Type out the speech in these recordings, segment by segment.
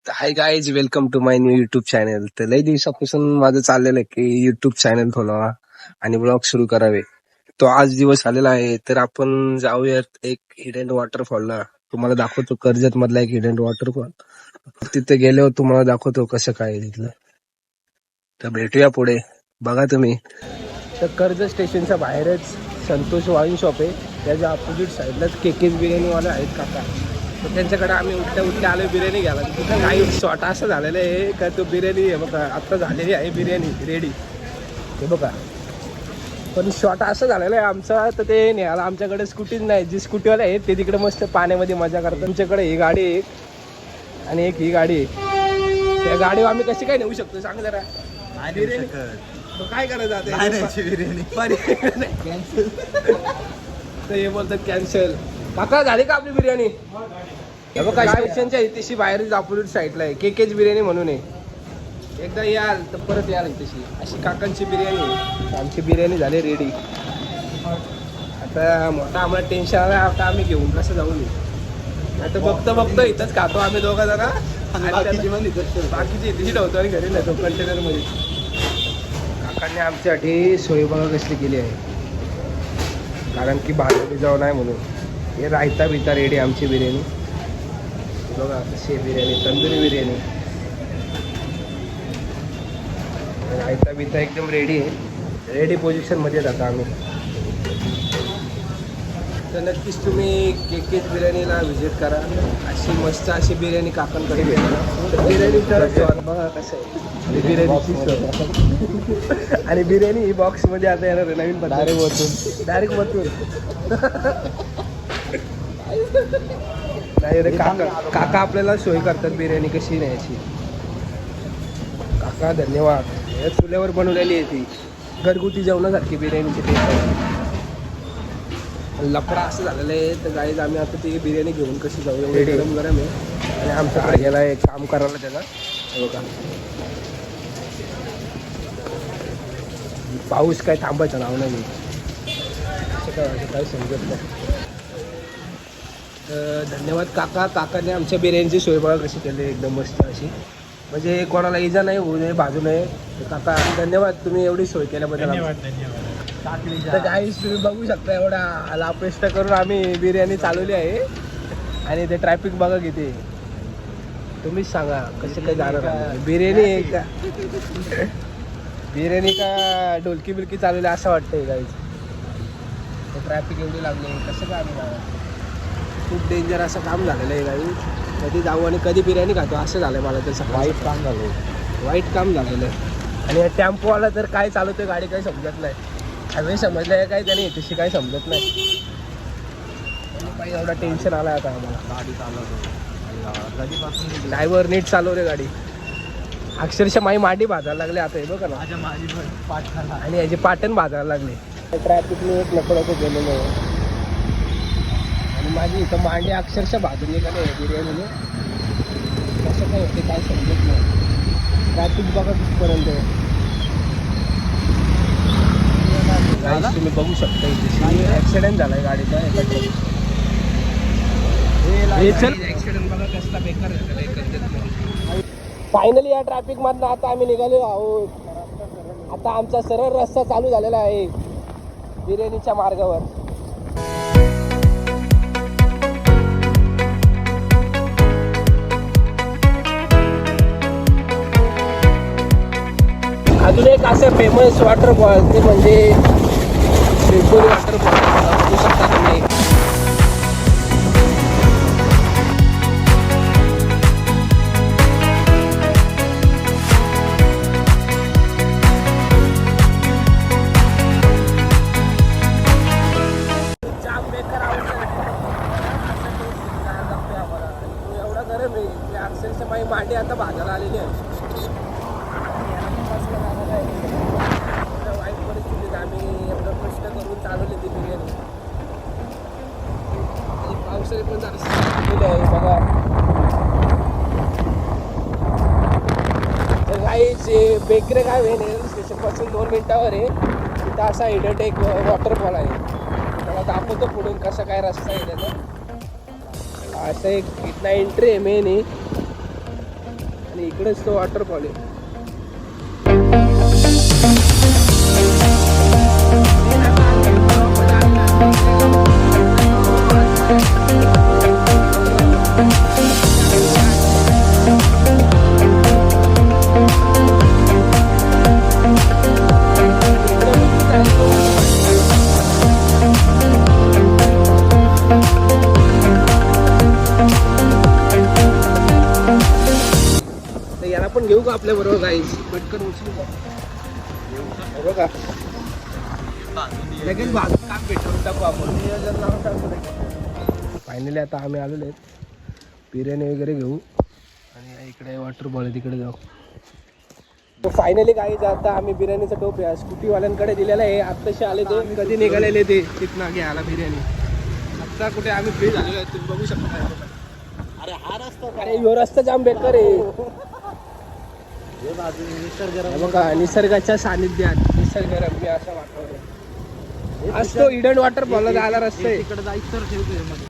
High guys, welcome to my new YouTube channel. तर लई दिवसापासून माझं चाललेलं आहे की युट्यूब चॅनल खोलावा आणि ब्लॉग सुरू करावे. तो आज दिवस आलेला आहे. तर आपण जाऊयात एक हिडन वॉटरफॉलला. तुम्हाला दाखवतो कर्जत मधला एक हिडन वॉटरफॉल. तिथे गेल्यावर तुम्हाला दाखवतो कसं काय आहे तिथलं. तर भेटूया पुढे. बघा तुम्ही. तर कर्जत स्टेशनच्या बाहेरच संतोष वाईन शॉप आहे. त्याच्या अपोजिट साईडलाच केकेज बिर्याणीवाले आहेत काका. तर त्यांच्याकडे आम्ही उठल्या आलो बिर्याणी घ्यायला. तिथं काही शॉर्ट असं झालेलं आहे का तो बिर्याणी आहे बघा, आत्ता झालेली आहे बिर्याणी रेडी. हे बघा, पण शॉर्ट असं झालेलं आहे आमचा. तर ते न्यायला आमच्याकडे स्कूटीच नाही. जी स्कूटीवाले आहेत ते तिकडे मस्त पाण्यामध्ये मजा करतात. तुमच्याकडे ही गाडी आहे आणि एक ही गाडी आहे. त्या गाडीवर आम्ही कशी काय नेऊ शकतो सांग जरा. बिर्याणी काय करायचं आता बिर्याणी कॅन्सल. तर हे बोलतात कॅन्सल. काका झाली का आपली बिर्याणी? बघा स्टेशनच्या इथेशी बाहेर अपोजिट साईडला आहे केकेज बिर्याणी म्हणून आहे. एकदा याल तर परत याल इथेशी. अशी काकांची बिर्याणी आहे. आमची बिर्याणी झाली रेडी. आता मोठा आम्हाला टेन्शन आलं. आता आम्ही घेऊन कसं जाऊ नये. आता बघतो इथंच खातो आम्ही दोघं जरा. बाकीची इथेशी ठेवतो आणि घरी नेतो कंटेनरमध्ये. काकांनी आमच्यासाठी सोय बघा कसली केली आहे. कारण की भाजी जाऊ नाही म्हणून. हे रायता बिता रेडी आमची बिर्याणी. बघा कशी बिर्याणी, तंदुरी बिर्याणी. रायता बिता एकदम रेडी आहे. रेडी पोझिशनमध्ये जाता आम्ही. तर नक्कीच तुम्ही केकेज बिर्याणीला व्हिजिट करा. अशी मस्त अशी बिर्याणी काकांकडे भेटणार. बिर्याणी बघा कसं आहे बिर्याणी. आणि बिर्याणी ही बॉक्समध्ये आता येणार आहे नवीन पद्धत. डायरेक्ट वतून नाही रे. काका आपल्याला सोय करतात बिर्याणी कशी न्यायची. काका धन्यवाद. या चुल्यावर बनवलेली आहे ती घरगुती जेवणासारखी बिर्याणीची टेस्ट. लफडा असं झालेलं आहे. तर गाईज आम्ही आता ती बिर्याणी घेऊन कशी जाऊ. एवढी गरम गरम आहे. आणि आमच्या गेला एक काम करायला त्याला बघा. पाऊस काय थांबायचं नाव नाही. काय समजत नाही. धन्यवाद काका. काकाने आमच्या बिर्याणीची सोय बघा कशी केली एकदम मस्त अशी. म्हणजे कोणाला इजा नाही होऊ नये, भाजू नये. काका धन्यवाद, तुम्ही एवढी सोय केल्याबद्दल. तर गाईस तुम्ही बघू शकता एवढा लापेष्ट करून आम्ही बिर्याणी चालवली आहे. आणि ते ट्रॅफिक बघा किती. तुम्हीच सांगा कसं काय जाणार. बिर्याणी का बिर्याणी का ढोलकी बिलकी चालवली असं वाटतंय गाईस. ते ट्रॅफिक एवढी लागली कसं काय आम्ही जाणार. खूप डेंजर असं काम झालेलं आहे गाई. कधी जाऊ आणि कधी बिर्याणी खातो असं झालं मला. तर वाईट काम झालं. वाईट काम झालेलं आहे. आणि टेम्पोवाला तर काय चालवतोय गाडी काही समजत नाही. हवे समजलं आहे काय त्याने तशी काही समजत नाही. काही एवढा टेन्शन आला आता आम्हाला. गाडी चालवतो कधीपासून ड्रायव्हर नीट चालव रे गाडी. अक्षरशः माई माडी भाजायला लागले आता. हे बघा ना माझी आणि याची पाटण भाजायला लागले. ट्रॅफिकने एक लकडं गेलेलं आहे. आणि माझी इथं मांडी अक्षरशः भाजून निघाले बिर्याणीने. कसं काय होते काय समजत नाही. ट्रॅफिक बघा तिथपर्यंत. तुम्ही बघू शकता इथे ॲक्सिडेंट झाला आहे गाडीचा. ॲक्सिडेंट बघा कसला बेकार झालेला आहे. फायनली या ट्रॅफिक मधनं आता आम्ही निघालेलो आहोत. आता आमचा सरळ रस्ता चालू झालेला आहे बिर्याणीच्या मार्गावर. अजून एक असं फेमस वॉटरफॉल ते म्हणजे श्रीगोरी वॉटरफॉल बघू शकता तुम्ही. जाम बेकार आवडतं एवढा गरम आहे की अक्षरशः माझी मांडी आता भाजायला आलेली आहे. वाईट परिस्थितीत आम्ही एवढं कष्ट करून चालवली ती बिर्याणी. पावसाळी पण झालेली आहे बघा. तर काहीच बेकरे काय वेळ रेल्वे स्टेशनपासून 2 मिनिटावर आहे. तिथं असा हिडन एक वॉटरफॉल आहे. त्याला दाखवतो पुढून कसा काय रस्ता आहे त्याचा. असं एक इथला एंट्री आहे मेन आहे. आणि इकडेच तो वॉटरफॉल आहे. याला पण घेऊ का आपल्या बरोबर गाईस? पटकन उचलू का? बघा लगेच बाजू काम भेटून टाकू आपण. फायनली आता आम्ही आलेलो आहेत. बिर्याणी वगैरे घेऊ आणि इकडे वॉटरफॉल आहे तिकडे जाऊ. तो फायनली गाईज आता आम्ही बिर्याणीचा टोप या स्कूटीवाल्यांकडे दिलेला आहे. आत्ताशी आले ते कधी निघालेले ते तिथनं घ्यायला बिर्याणी. आत्ता कुठे आम्ही फ्री झालेलो आहे तुम्ही बघू शकता. अरे हा रस्ता अरे यो रस्ता जाम बेकार आहे. बघा निसर्गाच्या सानिध्यात निसर्गरम्य असं वातावरण असतो. इडन वॉटरफॉल जायला रस्ता आहे. तिकडे जायचं तर ठेवतोय.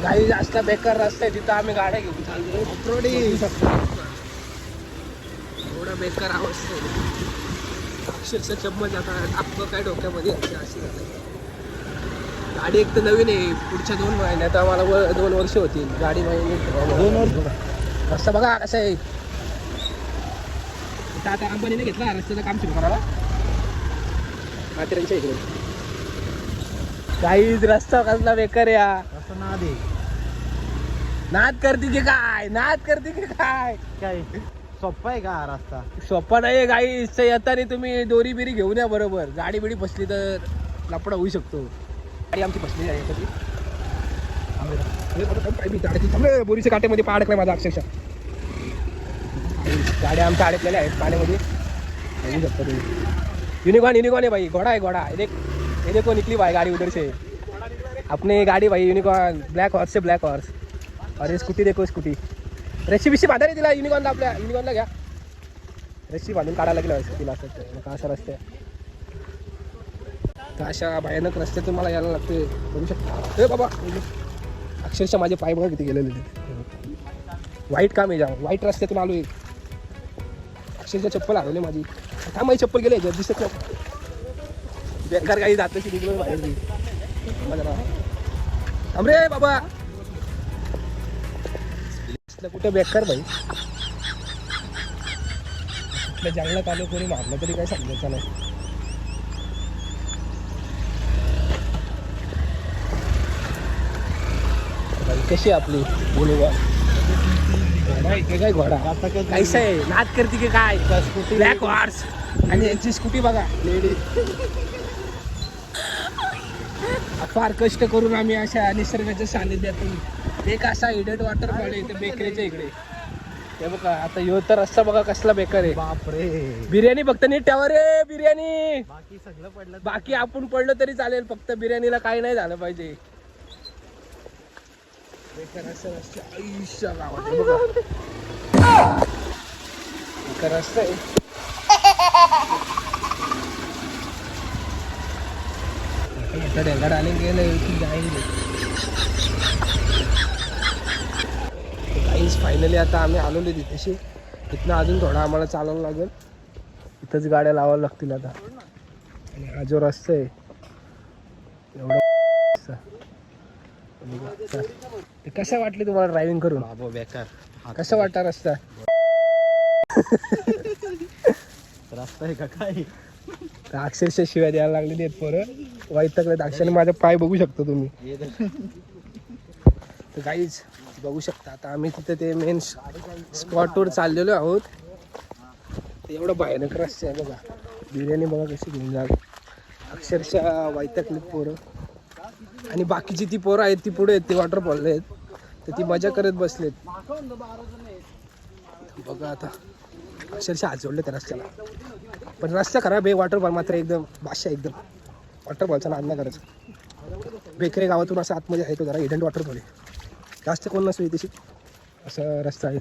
काही जास्त बेकार रस्ता आहे तिथं आम्ही गाड्या घेऊन चालतो. एवढा बेकार अवस्था आहे. अक्षरशः चम्मच आता आपलं काय डोक्यामध्ये अशी गाडी एक तर नवीन आहे. पुढच्या 2 महिन्यात आम्हाला 2 वर्ष होतील गाडी नवीन. 2 वर्ष रस्ता बघा कसं आहे. टाटा कंपनीने घेतला रस्त्याचं काम सुरू करायला म्हाताऱ्यांच्या इकडे. काही रस्ता कसला बेकार या. असं ना दे नाद करते की काय? नाद करते की काय? काय सोप्पा आहे का हा रस्ता? सोपा नाही गाई. येताना तुम्ही दोरी बिरी घेऊन या बरोबर. गाडी बिडी फसली तर लपडा होऊ शकतो. गाडी आमची फसली आहे कधी. बोरीच्या काट्यामध्ये पाय अडकलाय माझा अक्षरशः. गाड्या आमच्या अडकलेल्या आहेत पाण्यामध्ये बघू शकता तुम्ही. युनिकॉर्न आहे भाई. घोडा आहे घोडा. ये देखो निकली भाई गाड़ी उधर से. अपने गाड़ी भाई यूनिकॉर्न ब्लॅक हॉर्स से ब्लॅक हॉर्स. अरे स्कूटी देखो स्कूटी. रस्सी बिस्सी बांधा रे तिला. युनिकॉर्नला आपल्या युनिकॉर्नला घ्या. रस्सी बांधून काढायला लागलं तिला असं का असा रस्ते. तर अशा भयानक रस्त्यातून मला यायला लागते बघू शकता. हे बाबा अक्षरशः माझे पाय बघा किती गेलेले तिथे. वाईट काम आहे जाम. वाईट रस्त्यातून आलो आहे. अक्षरशः चप्पल हरवली माझी. हा माझी चप्पल गेले याच्यात दिसत नाही. बेकार काही जात निघलो बाहेर मी. रे बाबा कुठे बेकार भाई. कुठल्या जंगलात आलो कोणी मारलं तरी काय समजायचं नाही. कशी आपली बोलूवा काय घोडा कैसा आहे. नाद करते की काय? स्कूटी ब्लॅक हॉर्स आणि यांची स्कूटी बघा लेडी. फार कष्ट करून आम्ही अशा निसर्गाच्या सानिध्यातून एक असा इडन वॉटरफॉल आहे बेकरीच्या इकडे. हे बघा आता ह्यो तर रस्ता बघा कसला बेकार आहे. बापरे. बिर्याणी फक्त नीट ठेवा रे. बिर्याणी बाकी सगळं पडलं. बाकी आपण पडलं तरी चालेल. फक्त बिर्याणीला काही नाही झालं पाहिजे. बेकार असं रस्ता आयुष्य गावात बघा. बेकार रस्ता आहे. ढेंगाड आले गेले की जाईल. काहीच फायनली आता आम्ही आलेलो तिथेशी. इथनं अजून थोडा आम्हाला चालायला लागेल. इथंच गाड्या लावायला लागतील आता. आणि हा जो रस्ता आहे एवढा ते कसं वाटलं तुम्हाला ड्रायव्हिंग करून? बाबा बेकार. कसं वाटतं रस्ता? रस्ता आहे का काय? अक्षरशः शिवाय द्यायला लागलेली आहेत पोरं. वैतागलेत अक्षरशः. माझे पाय बघू शकता तुम्ही. तर काहीच बघू शकता आता आम्ही तिथे ते मेन स्पॉटवर चाललेलो आहोत. एवढं भयानक रस्ते आहे बघा. बिर्याणी बघा कशी घेऊन जा. अक्षरशः वैतागलेत पोरं. आणि बाकीची ती पोरं आहेत ती पुढे आहेत. ती वॉटरफॉलला आहेत तर ती मजा करत बसलेत बघा. आता अक्षरशः हात जोडले त्या रस्त्याला. पण रस्ता खराब आहे. वॉटरफॉल मात्र एकदम बादशाह. एकदम वॉटरफॉलचा नाद नाही करायचा. बेकरे गावातून असं आतमध्ये आहे तो जरा हिडन वॉटरफॉल आहे. जास्त कोण नसतो इथे असा रस्ता आहे.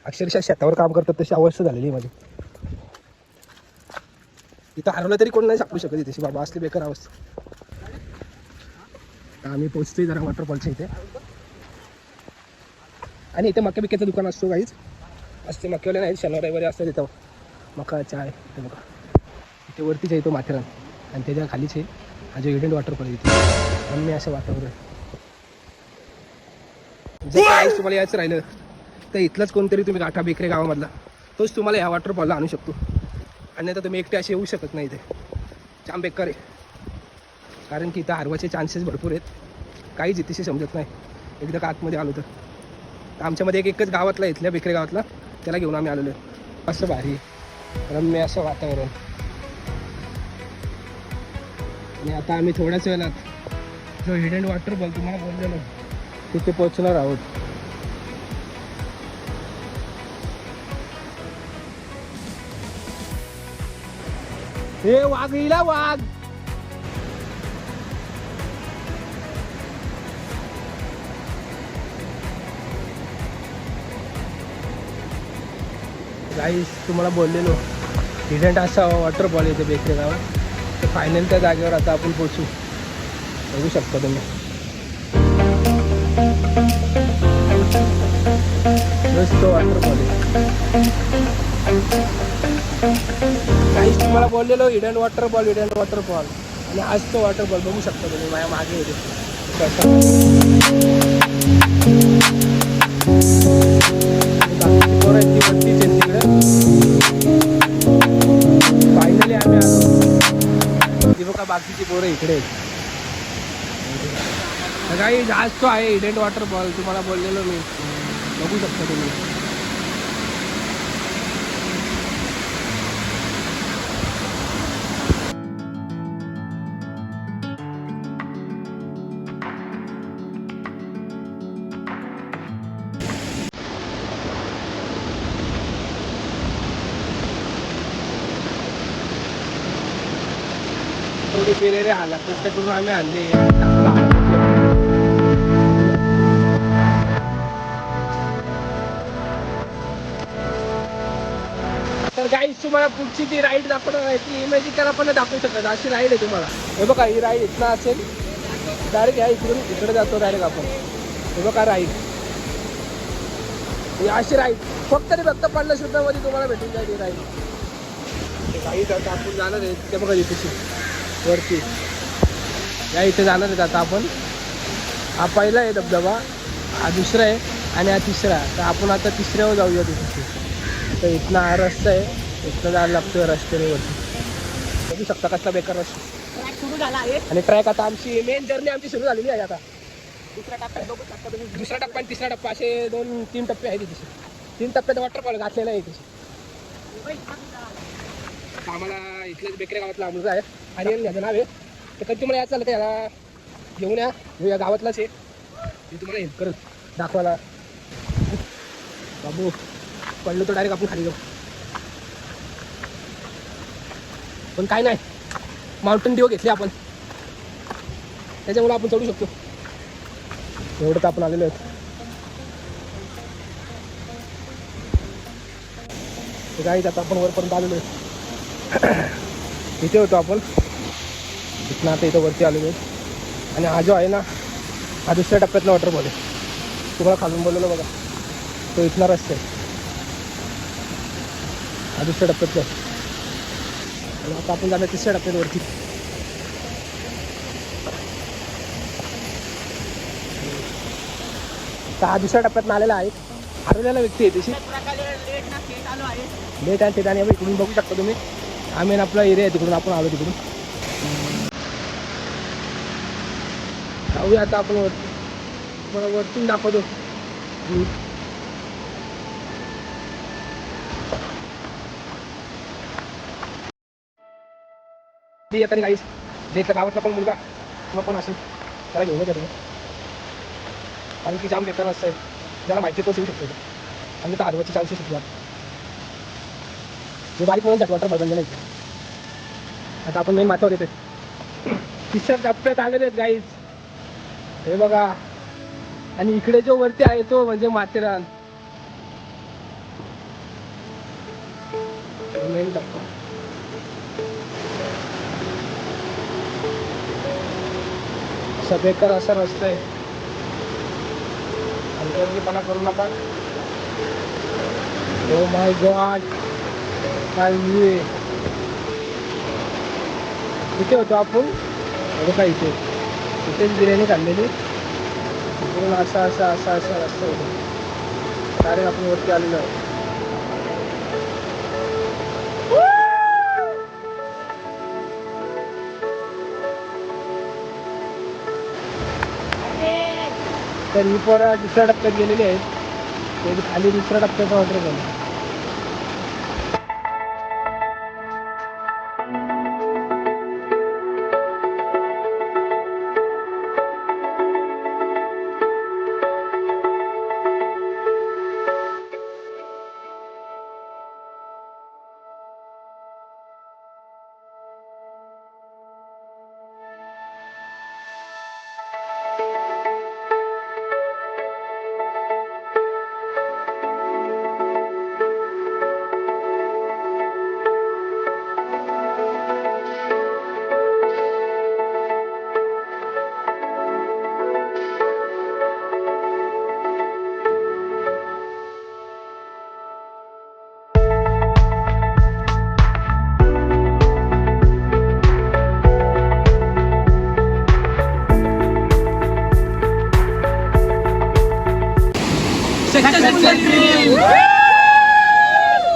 अक्षरशः शेतावर काम करतात तशी अवस्था झालेली आहे माझी. इथं हरवलं तरी कोण नाही सापडू शकत इथे बाबा, असली बेकार अवस्था. आम्ही पोहोचतोय जरा वॉटरफॉलच्या इथे. आणि इथे मक्या बिक्याचं दुकान असतो काहीच असते. मक्यावाले नाहीत, शनिवार रविवारी असतात इथं मका चाय. ते बघा इथे वरतीच आहे तो माथेरान आणि त्याच्या खालीच आहे हा जो हिडन वॉटरफॉल आहे इथे. आणि असं वातावरण जर काहीच तुम्हाला यायचं राहिलं तर इथलंच कोणतरी तुम्ही गाठा बेकरे गावामधला, तोच तुम्हाला ह्या वॉटरफॉलला आणू शकतो. आणि आता तुम्ही एकटे असे येऊ शकत नाही इथे. जाम बेकार आहे कारण की इथं हरवाचे चान्सेस भरपूर आहेत. काहीच इथेशी समजत नाही एकदा का आतमध्ये आलो तर. आमच्यामध्ये एकच गावातला इथल्या बेकरे गावातला त्याला घेऊन आम्ही आलेलो आहे. असं भारी रम्य असं वातावरण. आणि आता आम्ही थोड्याच वेळात जो हिडन वॉटरफॉल तुम्हाला बोललेलो तिथे पोहोचणार आहोत. हे वाघ येईला वाघ. गाईस तुम्हाला बोललेलो हिडन असा वॉटरफॉल येते बेकरे गावात. तर फायनल त्या जागेवर आता आपण पोहोचू. बघू शकता तुम्ही तो वॉटरफॉल आहे. काहीच तुम्हाला बोललेलो हिडन वॉटरफॉल आणि आज तो वॉटरफॉल बघू शकता तुम्ही माझ्या मागे येते. फायनली आम्ही आलो. ती बघा बाकीची पोरं इकडे काही जास्त आहे हिडन वॉटरफॉल तुम्हाला बोललेलो मी. बघू शकता तुम्ही. थोडी पेरेरे आला करून आम्ही आणले. तर गाईस तुम्हाला पुढची ती राईड दाखवणार आहे ती इमॅजिकल आपण दाखवू शकत. अशी राईड आहे तुम्हाला. हे बघा ही राईड इथनं असेल डायरेक्ट ह्या इकडून इकडे जातो डायरेक्ट आपण. हे बघा राईड ही अशी राईड फक्त 50 रुपयामध्ये तुम्हाला भेटून जाईल ही राईड. गाईड आता आपण जाणार आहे ते बघा इथे वरती या इथे जाणार आहेत आता आपण. हा पहिला आहे धबधबा, हा दुसरा आहे आणि हा तिसरा. तर आपण आता तिसऱ्यावर जाऊया तिथे. तर इथनं हा रस्ता आहे, इथनं जायला लागतोय रस्त्याने वरती. बघू शकता कसला बेकार रस्ता. ट्रॅक सुरू झाला आहे आणि ट्रॅक आता आमची मेन जर्नी आमची सुरू झालेली आहे. आता दुसऱ्या टप्प्यात बघू शकता तुम्ही. दुसरा टप्पा आणि तिसरा टप्पा असे 2-3 टप्पे आहेत तिथे. 3 टप्प्यात वॉटरफॉल घातलेला आहे तिथे. आम्हाला इथल्याच बेकरे गावातला मुलगा आहे आर्यन याचं नाव आहे. तर कधी तुम्हाला यायचं झालं तर याला घेऊन या गावातलाच आहे. मी तुम्हाला हेल्प करत दाखवायला. बाबू पडलो तर डायरेक्ट आपण खाली जाऊ. पण काय नाही माउंटेन ड्यू घेतली आपण त्याच्यामुळे आपण चढू शकतो. एवढं तर आपण आलेलो आहेत. गाईच आता आपण वरपर्यंत आलेलो आहे. इथे होतो आपण इथनं आता इथं वरती आलेलो आहे. आणि हा जो आहे ना हा दुसऱ्या टप्प्यातला वॉटरफॉल आहे. तुम्हाला खालून बोलवलं बघा तो इथला रस्ता आहे. हा दुसऱ्या टप्प्यातला आहे. आणि आता आपण जाणार तिसऱ्या टप्प्यावरती. तर हा दुसऱ्या टप्प्यात आलेला आहे. हरवलेला व्यक्ती आहे तशी लेट आहे. आणि इकडून बघू शकता तुम्ही हा मेन आपला एरिया आहे. तिकडून आपण आलो तिकडून जाऊया आता आपण वरती. मला वरतून दाखवतो. येतात गाईस जे गावातला पण मुलगा किंवा पण असेल त्याला घेऊन येतो कारण की जाम बेकार असं आहे. ज्याला माहिती तोच येऊ शकतो. आणि तर हरवायचे चान्सेस होतात. हे बारीक म्हणून वॉटर बदलले नाही. आता आपण मेन माथ्यावर येते. तिसऱ्या टप्प्यात आलेले आहेत गाईज, हे बघा. आणि इकडे जो वरती आहे तो म्हणजे माथेरान, मेन टप्पा. असा बेकार असा रस्ता आहे, हलगर्जीपणा करू नका. ओ माय गॉड, काय व्ह्यू आहे. इथे होतो आपण बघा, इथेच बिर्याणी खाल्लेली. पूर्ण असा असा असा असा रस्ता होता. डायरेक्ट आपण वरती आलेलो आहे. तर ही पोरं दुसऱ्या टप्प्यात गेलेली आहेत. ते खाली दुसऱ्या टप्प्याचा ऑर्डर झाला.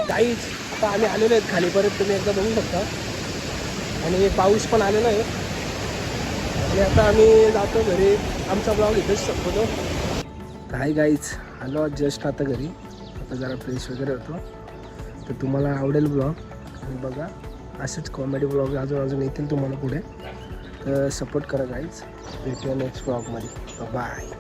काहीच आता आम्ही आलेलो आहेत खाली, परत तुम्ही एकदा बघू शकता. आणि पाऊस पण आलेला आहे. आणि आता आम्ही जातो घरी. आमचा ब्लॉग इथेच संपवतो. काय गाईच, आलो जस्ट आता घरी. आता जरा फ्रेश वगैरे होतो. तर तुम्हाला आवडेल ब्लॉग, आणि बघा असेच कॉमेडी ब्लॉग अजून येतील तुम्हाला पुढे. तर सपोर्ट करा गाईज. भेटूया नेक्स्ट ब्लॉगमध्ये. बाय.